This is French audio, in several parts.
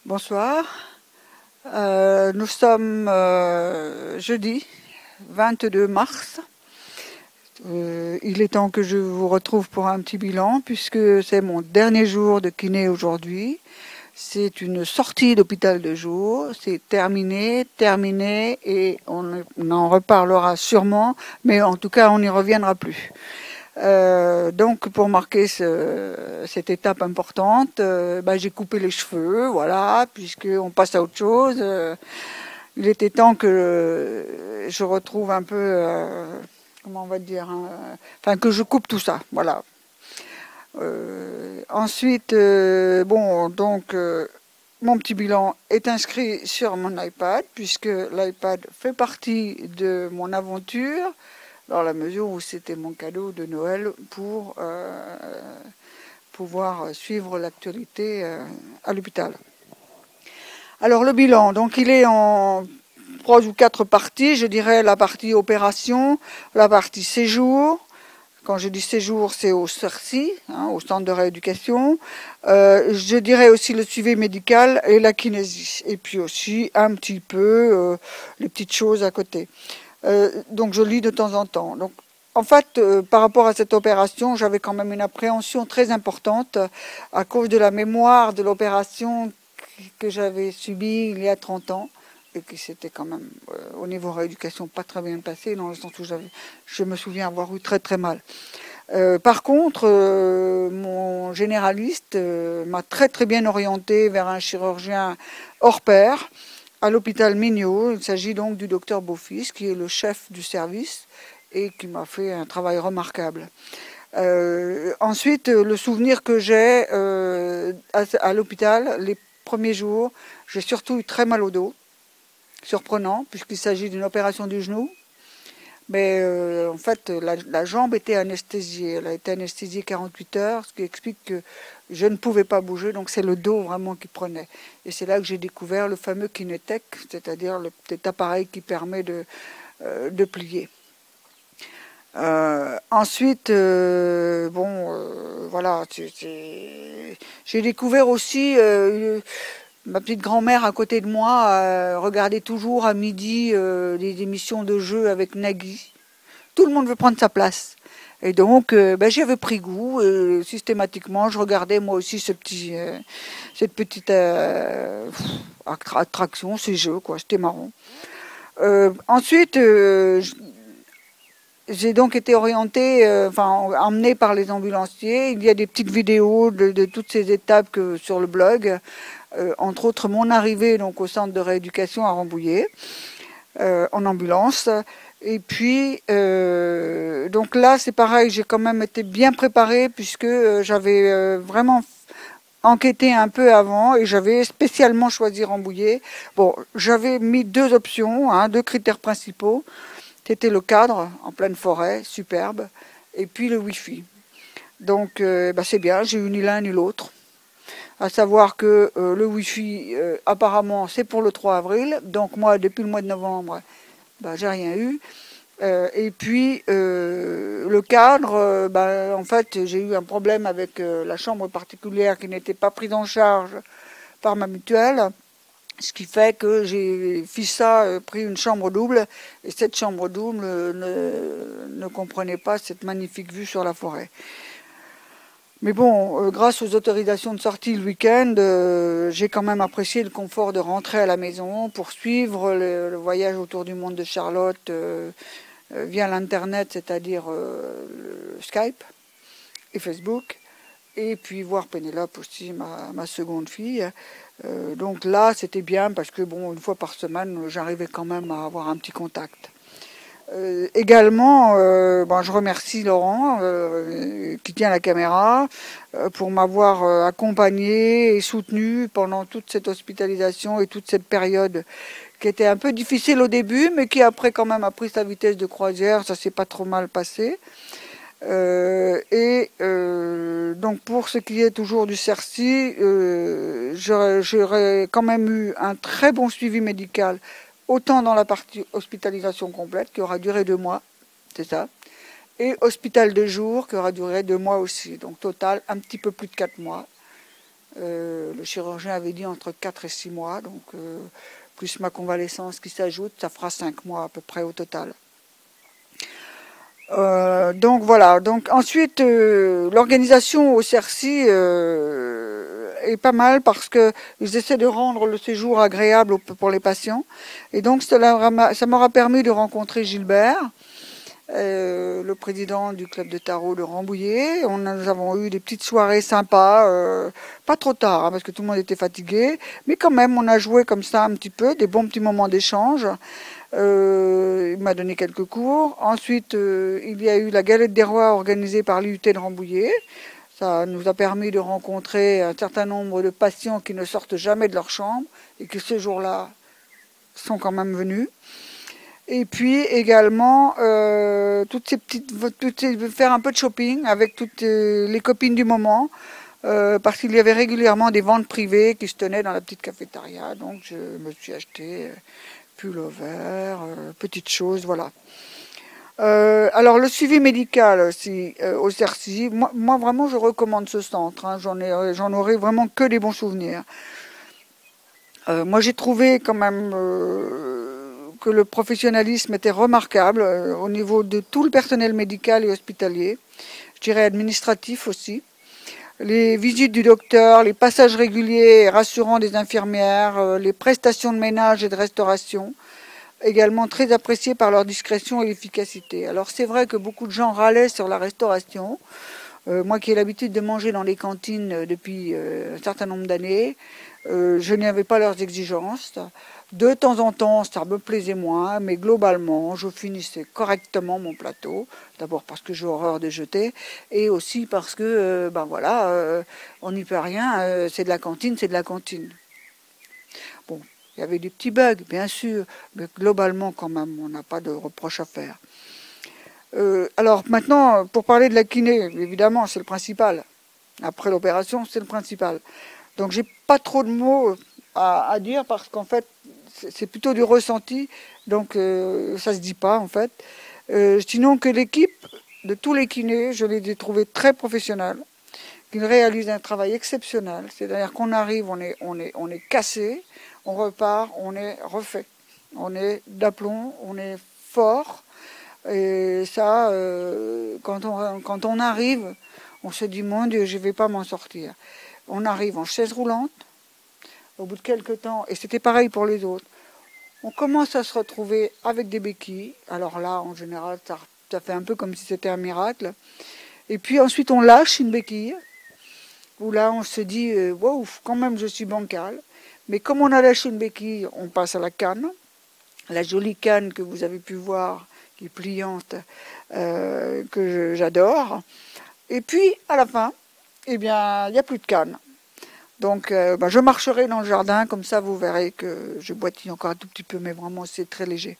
Bonsoir. Nous sommes jeudi 22 mars. Il est temps que je vous retrouve pour un petit bilan puisque c'est mon dernier jour de kiné aujourd'hui. C'est une sortie d'hôpital de jour. C'est terminé et on en reparlera sûrement, mais en tout cas on n'y reviendra plus. Donc pour marquer cette étape importante, j'ai coupé les cheveux, voilà, puisqu'on passe à autre chose. Il était temps que je retrouve un peu, comment on va dire, enfin que je coupe tout ça, voilà. Ensuite, mon petit bilan est inscrit sur mon iPad, puisque l'iPad fait partie de mon aventure, dans la mesure où c'était mon cadeau de Noël pour pouvoir suivre l'actualité à l'hôpital. Alors le bilan, donc il est en 3 ou 4 parties, je dirais la partie opération, la partie séjour. Quand je dis séjour, c'est au CERCI, au centre de rééducation. Je dirais aussi le suivi médical et la kinésie. Et puis aussi un petit peu les petites choses à côté. Donc je lis de temps en temps. Donc, en fait, par rapport à cette opération, j'avais quand même une appréhension très importante à cause de la mémoire de l'opération que j'avais subie il y a 30 ans et qui s'était quand même, au niveau rééducation, pas très bien passé, dans le sens où je me souviens avoir eu très très mal. Par contre, mon généraliste m'a très très bien orienté vers un chirurgien hors pair, à l'hôpital Mignot. Il s'agit donc du docteur Beaufils, qui est le chef du service et qui m'a fait un travail remarquable. Ensuite, le souvenir que j'ai à l'hôpital, les premiers jours, j'ai surtout eu très mal au dos, surprenant, puisqu'il s'agit d'une opération du genou. Mais en fait, la jambe était anesthésiée. Elle a été anesthésiée 48 heures, ce qui explique que je ne pouvais pas bouger, donc c'est le dos vraiment qui prenait. Et c'est là que j'ai découvert le fameux Kinetec, c'est-à-dire le petit appareil qui permet de plier. Ensuite, voilà, j'ai découvert aussi ma petite grand-mère à côté de moi regardait toujours à midi des émissions de jeux avec Nagui. Tout le monde veut prendre sa place. Et donc, j'y avais pris goût. Et systématiquement, je regardais moi aussi cette petite attraction, ces jeux, quoi. C'était marrant. Ensuite, j'ai donc été orientée, emmenée par les ambulanciers. Il y a des petites vidéos de toutes ces étapes sur le blog. Entre autres, mon arrivée donc au centre de rééducation à Rambouillet, en ambulance. Et puis, donc là, c'est pareil, j'ai quand même été bien préparée puisque j'avais vraiment enquêté un peu avant et j'avais spécialement choisi Rambouillet. Bon, j'avais mis 2 options, 2 critères principaux. C'était le cadre en pleine forêt, superbe, et puis le Wi-Fi. Donc, c'est bien, j'ai eu ni l'un ni l'autre. À savoir que le Wi-Fi, apparemment, c'est pour le 3 avril. Donc moi, depuis le mois de novembre, j'ai rien eu. Et puis, le cadre, en fait, j'ai eu un problème avec la chambre particulière qui n'était pas prise en charge par ma mutuelle. Ce qui fait que j'ai pris une chambre double. Et cette chambre double ne comprenait pas cette magnifique vue sur la forêt. Mais bon, grâce aux autorisations de sortie le week-end, j'ai quand même apprécié le confort de rentrer à la maison pour suivre le voyage autour du monde de Charlotte via l'internet, c'est-à-dire le Skype et Facebook, et puis voir Pénélope aussi, ma seconde fille. Donc là, c'était bien parce que bon, une fois par semaine, j'arrivais quand même à avoir un petit contact. Également, je remercie Laurent qui tient la caméra pour m'avoir accompagné et soutenu pendant toute cette hospitalisation et toute cette période qui était un peu difficile au début, mais qui après quand même a pris sa vitesse de croisière, ça s'est pas trop mal passé. Donc pour ce qui est toujours du CERCI, j'aurais quand même eu un très bon suivi médical, autant dans la partie hospitalisation complète qui aura duré 2 mois, c'est ça, et hôpital de jour qui aura duré 2 mois aussi, donc total un petit peu plus de 4 mois. Le chirurgien avait dit entre 4 et 6 mois, donc plus ma convalescence qui s'ajoute, ça fera 5 mois à peu près au total. Donc voilà, donc ensuite l'organisation au CERCI est pas mal parce qu'ils essaient de rendre le séjour agréable pour les patients. Et donc ça m'aura permis de rencontrer Gilbert, le président du club de tarot de Rambouillet. Nous avons eu des petites soirées sympas, pas trop tard hein, parce que tout le monde était fatigué, mais quand même on a joué comme ça un petit peu, des bons petits moments d'échange. Il m'a donné quelques cours. Ensuite, il y a eu la galette des rois organisée par l'IUT de Rambouillet. Ça nous a permis de rencontrer un certain nombre de patients qui ne sortent jamais de leur chambre et qui ce jour-là sont quand même venus. Et puis également, faire un peu de shopping avec toutes les copines du moment, parce qu'il y avait régulièrement des ventes privées qui se tenaient dans la petite cafétéria. Donc je me suis acheté pullover, petites choses, voilà. Alors le suivi médical aussi au CERCI, moi vraiment je recommande ce centre, hein, j'en aurai vraiment que des bons souvenirs. Moi j'ai trouvé quand même que le professionnalisme était remarquable au niveau de tout le personnel médical et hospitalier, je dirais administratif aussi. Les visites du docteur, les passages réguliers et rassurants des infirmières, les prestations de ménage et de restauration, également très appréciées par leur discrétion et l'efficacité. Alors c'est vrai que beaucoup de gens râlaient sur la restauration. Moi qui ai l'habitude de manger dans les cantines depuis un certain nombre d'années, je n'avais pas leurs exigences. De temps en temps, ça me plaisait moins, mais globalement, je finissais correctement mon plateau. D'abord parce que j'ai horreur de jeter, et aussi parce que, ben voilà, on n'y peut rien, c'est de la cantine, c'est de la cantine. Bon, il y avait des petits bugs, bien sûr, mais globalement, quand même, on n'a pas de reproches à faire. Alors maintenant, pour parler de la kiné, évidemment, c'est le principal. Après l'opération, c'est le principal. Donc j'ai pas trop de mots à dire parce qu'en fait, c'est plutôt du ressenti, donc ça se dit pas en fait. Sinon que l'équipe de tous les kinés, je les ai trouvés très professionnels, qu'ils réalisent un travail exceptionnel. C'est-à-dire qu'on arrive, on est cassé, on repart, on est refait. On est d'aplomb, on est fort. Et ça, quand on arrive, on se dit, mon Dieu, je ne vais pas m'en sortir. On arrive en chaise roulante, au bout de quelques temps, et c'était pareil pour les autres, on commence à se retrouver avec des béquilles. Alors là, en général, ça fait un peu comme si c'était un miracle. Et puis ensuite, on lâche une béquille, où là, on se dit, wow, quand même, je suis bancal. Mais comme on a lâché une béquille, on passe à la canne, la jolie canne que vous avez pu voir, qui est pliante, que j'adore. Et puis, à la fin, eh bien, il n'y a plus de canne. Donc, je marcherai dans le jardin, comme ça, vous verrez que je boitille encore un tout petit peu, mais vraiment, c'est très léger.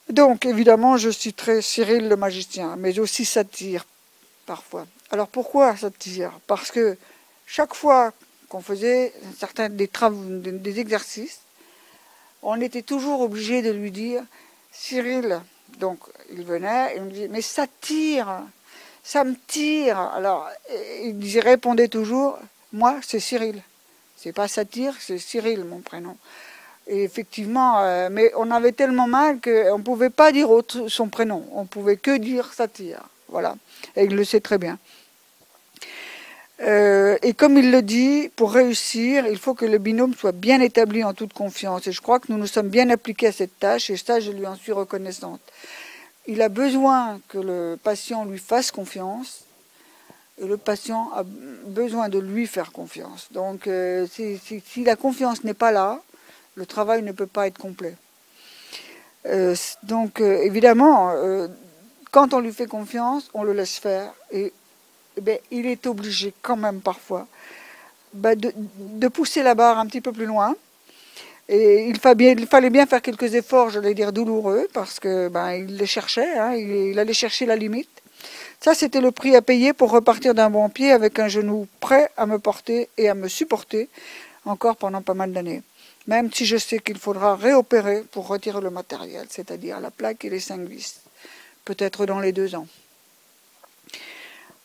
Donc, évidemment, je suis très Cyril le magicien, mais aussi satyre, parfois. Alors, pourquoi satyre? Parce que chaque fois qu'on faisait des exercices, on était toujours obligé de lui dire « Cyril », donc il venait et on me disait « mais ça tire, ça me tire ». Alors il répondait toujours « moi c'est Cyril, c'est pas Satire, c'est Cyril mon prénom ». Et effectivement, mais on avait tellement mal qu'on ne pouvait pas dire son prénom, on ne pouvait que dire Satire, voilà, et il le sait très bien. Et comme il le dit, pour réussir, il faut que le binôme soit bien établi en toute confiance. Et je crois que nous nous sommes bien appliqués à cette tâche, et ça, je lui en suis reconnaissante. Il a besoin que le patient lui fasse confiance, et le patient a besoin de lui faire confiance. Donc, si la confiance n'est pas là, le travail ne peut pas être complet. Donc, évidemment, quand on lui fait confiance, on le laisse faire, et il est obligé quand même parfois de pousser la barre un petit peu plus loin. Et il fallait bien faire quelques efforts, j'allais dire douloureux, parce que il les cherchait, hein, il allait chercher la limite. Ça, c'était le prix à payer pour repartir d'un bon pied avec un genou prêt à me porter et à me supporter encore pendant pas mal d'années. Même si je sais qu'il faudra réopérer pour retirer le matériel, c'est-à-dire la plaque et les 5 vis, peut-être dans les 2 ans.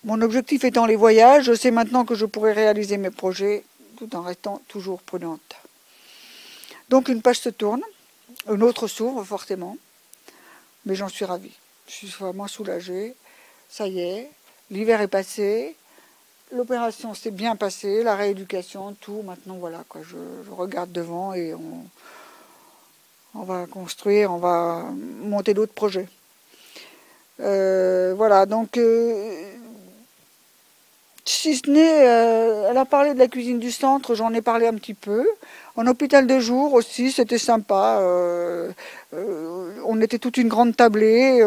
Mon objectif étant les voyages, je sais maintenant que je pourrai réaliser mes projets tout en restant toujours prudente. Donc une page se tourne, une autre s'ouvre forcément, mais j'en suis ravie. Je suis vraiment soulagée. Ça y est, l'hiver est passé, l'opération s'est bien passée, la rééducation, tout. Maintenant, voilà, quoi, je regarde devant et on va construire, on va monter d'autres projets. Voilà, donc, si ce n'est, elle a parlé de la cuisine du centre, j'en ai parlé un petit peu. En hôpital de jour aussi, c'était sympa. On était toute une grande tablée.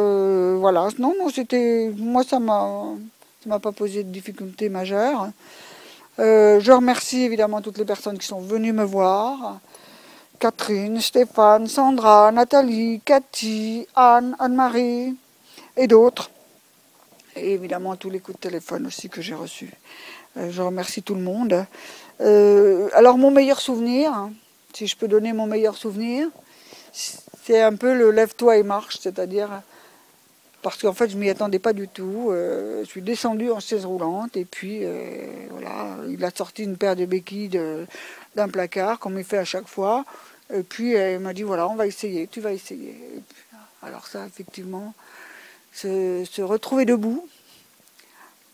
Voilà, non, c'était, moi, ça m'a pas posé de difficultés majeures. Je remercie évidemment toutes les personnes qui sont venues me voir. Catherine, Stéphane, Sandra, Nathalie, Cathy, Anne, Anne-Marie et d'autres. Et évidemment tous les coups de téléphone aussi que j'ai reçus. Je remercie tout le monde. Alors mon meilleur souvenir, si je peux donner mon meilleur souvenir, c'est un peu le lève-toi et marche, c'est-à-dire parce qu'en fait je m'y attendais pas du tout. Je suis descendue en chaise roulante et puis voilà, il a sorti une paire de béquilles d'un placard comme il fait à chaque fois. Et puis il m'a dit voilà, on va essayer, tu vas essayer. Et puis, alors ça effectivement, se retrouver debout.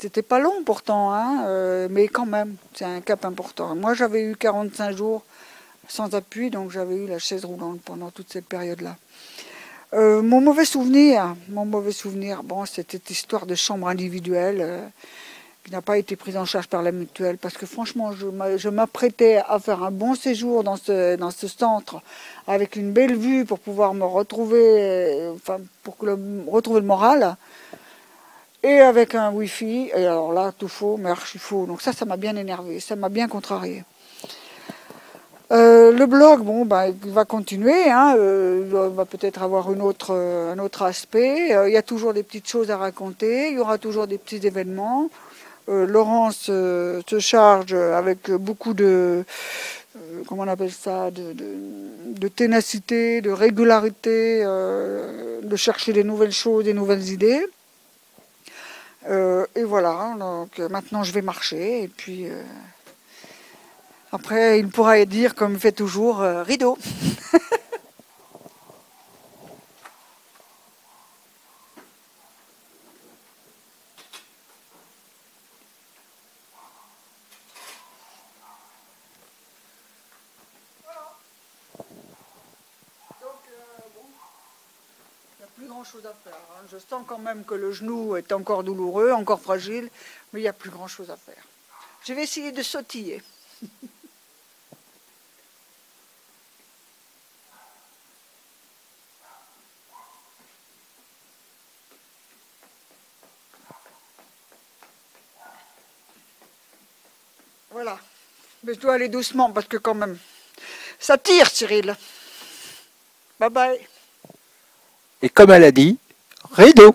C'était pas long pourtant, hein, mais quand même, c'est un cap important. Moi j'avais eu 45 jours sans appui, donc j'avais eu la chaise roulante pendant toute cette période-là. Mon mauvais souvenir, bon, c'était cette histoire de chambre individuelle qui n'a pas été prise en charge par la mutuelle, parce que franchement, je m'apprêtais à faire un bon séjour dans ce centre, avec une belle vue pour pouvoir me retrouver, retrouver le moral, et avec un wifi, et alors là, tout faux, mais archi faux. Donc ça m'a bien énervé, ça m'a bien contrarié. Le blog, bon, il va continuer, hein, il va peut-être avoir un autre aspect. Il y a toujours des petites choses à raconter, il y aura toujours des petits événements. Laurence se charge avec beaucoup de, comment on appelle ça, de ténacité, de régularité, de chercher des nouvelles choses, des nouvelles idées. Et voilà, donc maintenant je vais marcher et puis après il pourra dire comme il fait toujours, rideau. Plus grand chose à faire. Hein. Je sens quand même que le genou est encore douloureux, encore fragile, mais il n'y a plus grand chose à faire. Je vais essayer de sautiller. Voilà. Mais je dois aller doucement parce que quand même, ça tire, Cyril. Bye bye. Et comme elle a dit, rideau.